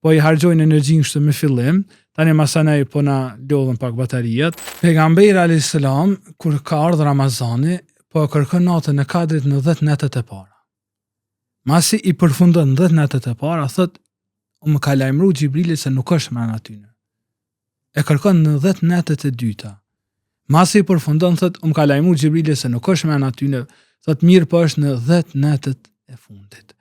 po i harxojnë energjinë kështu me fillim, tani masanej po na lodhën pak batarijat. Pejgamberi alayhis salam kur ka ardhur Ramazani, po kërkon natën e Kadrit në 10 netet e para. Masi i përfundon 10 netet e para, thot, më ka lajmëruar Xhibrili se nuk është më atyne. E kërkon në 10 netet e dyta. Masi i përfundon, thot, më ka lajmëruar Xhibrili se nuk është më atyne, thot, mirë po është në 10 netet e fundit.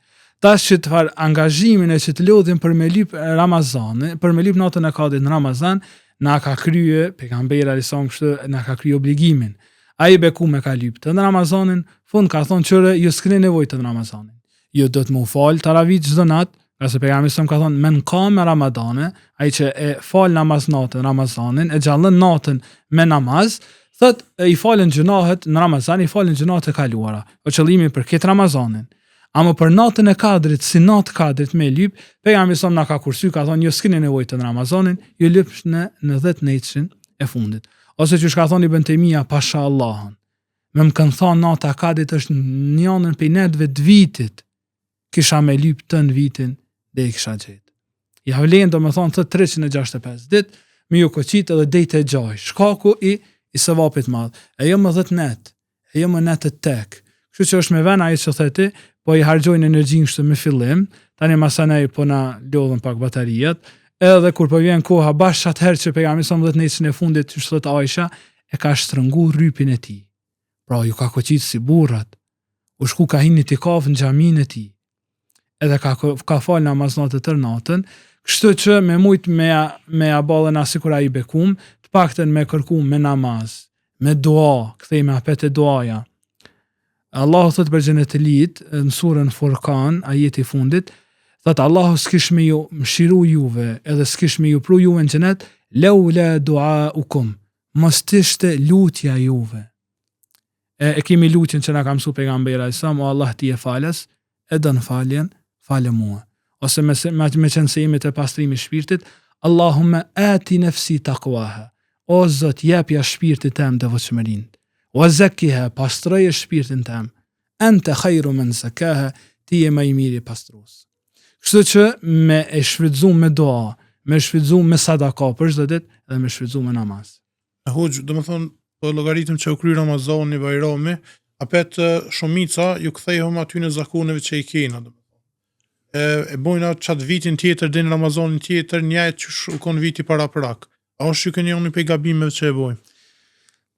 Tash që të farë angazhimin e që të lodhin për me lyp Ramazani, për me lyp natën e Kadrit në Ramazan, na ka krye, pejgamberi alayhis salam kështu, na ka krye obligimin. Ai beku me ka lyp të në Ramazanin, fund ka thonë qëre, ju s'keni nevojë të në Ramazanin. Ju do të më falë taravih çdo natë, ka se pejgamberi sa ka thonë men qama Ramadane, ai që e fal namaz natën Ramazanin, e gjallën natën me namaz, thot i falen gjunahet në Ramazan, i falen gjunahet e kaluara. O qëllimi për këtë Ramazanin. Ama për natën e Kadrit, si natë Kadrit me lyp, pejgamberi sa na ka kursy, ka thonë ju s'keni nevojë të në Ramazanin, ju lypsh në 10 netëshin e fundit. Ose që shka thonë Ibn Taymija, pasha Allahën. Me më kanë thonë nata Kadrit është njënën për netëve të vitit, kisha me lyp të në vitin dhe i kisha gjetë. Ja vlen do me thonë të 365 dit, me ju koqit edhe dejtë e gjaj, shkaku i sevapit madhë, e jo më 10 net, e jo më netët tek. Kështu që është me vena i që theti, po i harxojnë energjinë kështu me fillim, tani masanej po na lodhën pak batarijat, edhe kur po vjen koha bashkë atëherë që pejgamberi sa 10 netën e fundit, që thot Aisha, e ka shtrëngu rrypin e tij. Pra ju ka koqit si burrat. U shku ka hin itikaf në xhamin e tij. Edhe ka fal namaz natë tër natën, kështu që me mujt me ja ballën asikur ai bekum, të paktën me kërku me namaz, me dua, kthej me apet e duaja. Allahu thot për xhenetëlit në surën Furqan, ajeti i fundit, thot Allahu s'kish me ju mëshiru juve, edhe s'kish me ju pru juve në xhenet, laula duaukum, mos t'ishte lutja juve. E kemi lutjen që na ka mësuar pejgamberi alayhis salam, o Allah ti e falës, e don faljen, falë mua. Ose me qenë se jemi të pastrimi shpirtit, Allahumma ati nafsi taqwaha. O Zot, jepja shpirtit tem devotshmërinë. O zakkiha, pastroje shpirtin tem. Anta khairu man zakaha, ti je më i miri pastrues. Kështu që me e shfrytzu me dua, me shfrytzu me sadaka për çdo ditë dhe me shfrytzu me namaz. Hoxh, do të thonë, po llogaritëm që u kry Ramazani, Bajrami, apet shumica ju kthehëm aty në zakoneve që i kena. E bojna çat vitin tjetër deri në Ramazanin tjetër, njëjtë që u kon viti para prak. A është që keni një pe gabimeve që e bojmë?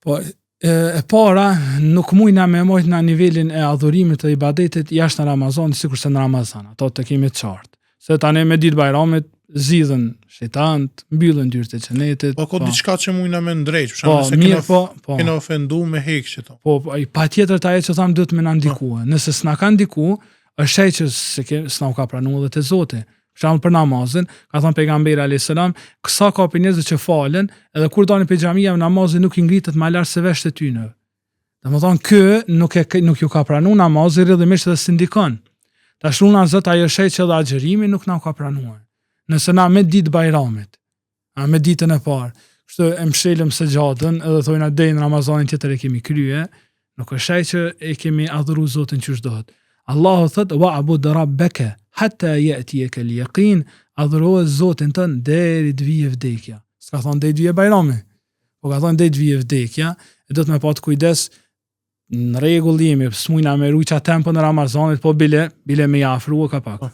Po e para nuk mujna me mojt në nivelin e adhurimit të ibadetit jashtë në Ramazan, sikur se në Ramazan, ato të kemi të qartë. Se tani me ditë Bajramit zidhen shejtant, mbyllen dyert e xhenetit. Po ka diçka që mujna me ndrejt, për shembull se kena ofendu me hek çeto. Po patjetër ta që tham duhet me na ndikue. Nëse s'na ka ndiku, është ai që s'na u ka pranuar edhe te Zoti. Për shembull për namazin, ka thënë pejgamberi alayhis salam, kësa ka për njerëz që falen, edhe kur dalin pe xhamia namazi nuk i ngritet më lart se veshët e tyre. Domethënë kë nuk ju ka pranuar namazi rrjedhimisht edhe sindikon. Tash luna Zot ajo shej që edhe agjërimi nuk na ka pranuar. Nëse na me ditë Bajramit, me ditën e parë, kështu e mshelëm së gjatën, edhe thojna deri në Ramazanin tjetër e kemi krye, nuk është ai që e kemi adhuru Zotin çu dohet. Allahu thot wa'bud rabbaka hatta ya'tiyaka al-yaqin, adhuro Zotin tën deri të vijë vdekja. S'ka thonë deri të vijë Bajrami, po ka thonë deri të vijë vdekja, e do të me pat kujdes në rregull jemi, s'mujna me rujqa tempo në Ramazanit, po bile me ja afrua ka pak.